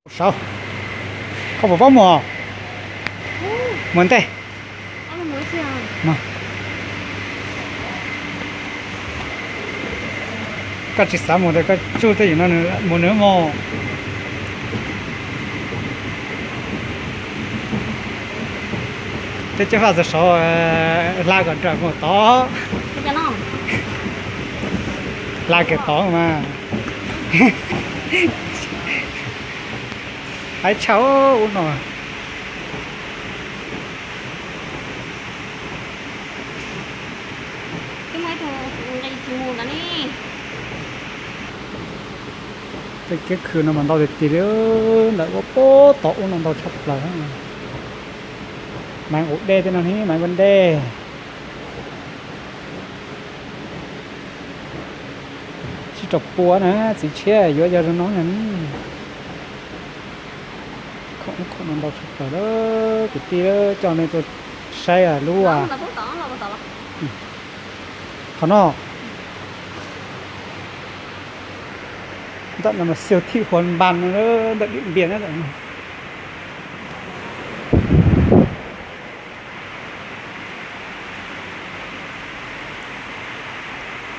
Sao? Không phải bóng mò. Muốn thế. Ano mo siya? Mà. Cái chỉ sáng một cái chú thế nó một nữa mò. Thế chứ phải giờ số la gần trời một to. Cái cho nó. La cái to mà. Hãy cháu uống rồi. Cái máy thằng đây chịu mua đó nè. Cái khử nó mình đâu được tí nữa lại có bố tổ nó đâu chập lại. Mang ổ đê thế nào nhỉ? Mang vấn đề. Chỉ chọc búa nè, chỉ che vô giờ nó nè. Không nó đâu chập lại đó, cái tí đó cho nên tôi say à lú à. Là bố tỏ. Còn nó. Tận là một siêu thị hoàn bàn nó đợi điện biển đó rồi.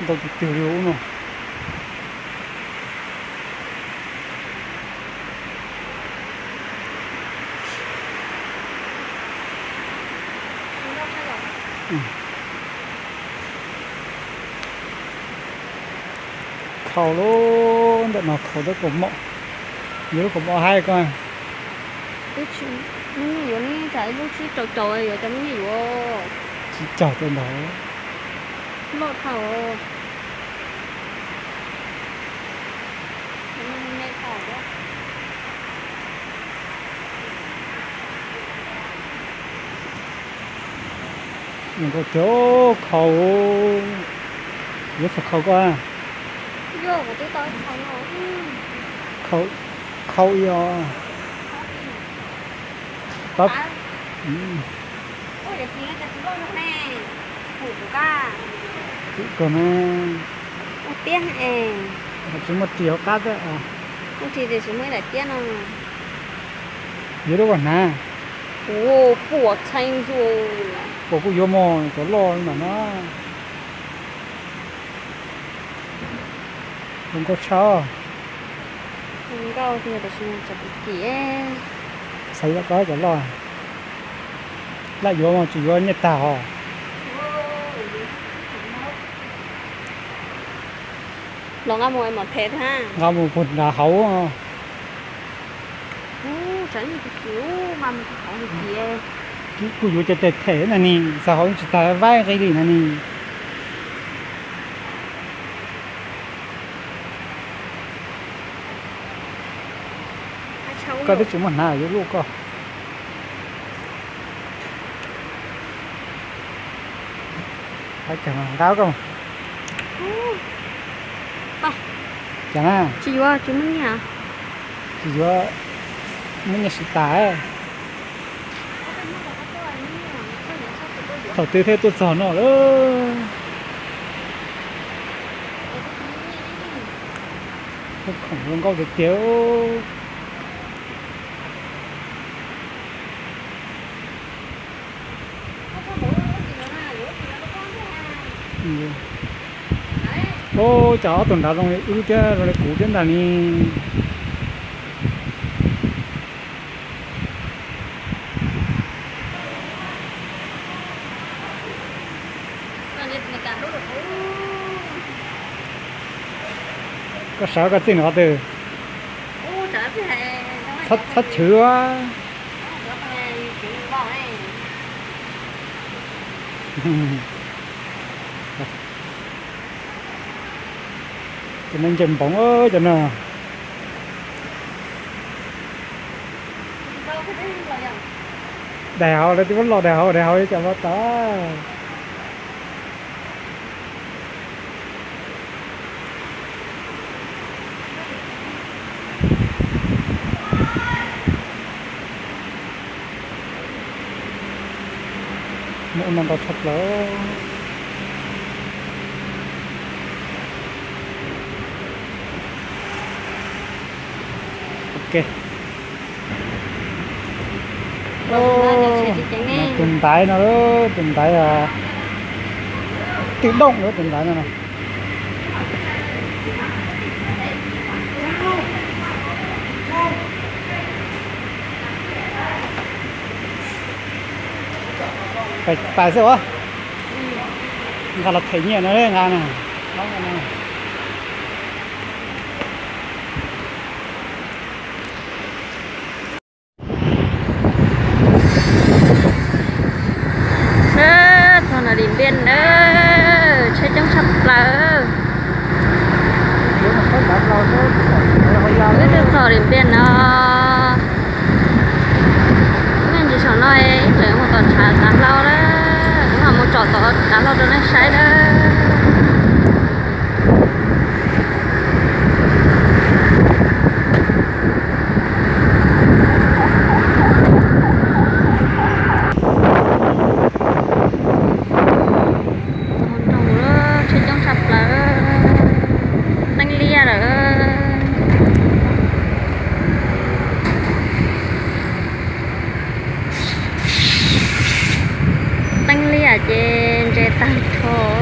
Đâu bị tiêu yếu rồi. Khẩu luôn, đợt nào khẩu đất của mộ. Nhớ của mộ hai coi. Lúc chứ. Nó nhiều nè, chạy lúc chứ trội rồi cho nó nhiều. Chỉ chở tên đó. Lột khẩu. Nó khẩu đó. Mình có chỗ khẩu. Nhớ phải khẩu qua. Vô của tôi tới khẩu nó. Khẩu yêu. Tóc. Ôi, để tí cái chú lô nè. Hủ của ca. Còn Một tiếng hả? chỉ 1 triệu cát đấy à. Không thì để chúng mới lại tiếng nào. Nhớ đâu còn nè. Ồ, của chanh rồi. Của cô vô mò có lo mà nó. Không có sao. Không có thì để chúng chụp kỹ. Xây ra có cho lo. Lại vô mà chỉ vô nhật tàu. Nó ngắm mồi một thét ha. Ngao một phần là hấu. Ồ, tránh một cái kiểu mà mình có được kìa. Cái cô vô cho thể này nè. Sao hỏi chỉ ta vai cái gì này nè. Có đứa chúng mình nào với lúc cơ. Phải chẳng là gáo không? Chẳng à. Chị vô, chú mình nhá. Chỉ vô mấy nhà sĩ tái. Thở tư thế tôi giòn nó đó. Không không có được tiếu. Ô chó tuần đó rồi ưu chứ rồi cũ trên đàn đi. Có sợ cái gì nữa từ thất chứa. Cho nên chìm bóng ơi cho nào. Đèo đây tôi vẫn lo đèo đi cho nó ta. Mỗi năm tao thật lỡ. Ok. Tùng tái nó đó, tùng tái là tự động nữa, tùng tái này. Phải sao á? Gà là thấy nhẹ nó đấy, gà này. Đó, gà này. Đó, là điểm biên đó, chơi trong sập là cái từ sò điểm biên nó nên chỉ sợ nói chơi một tuần trả tám lâu đó, cũng là một trò tỏ tám lâu cho nó sai đó. Trên trên tăng thô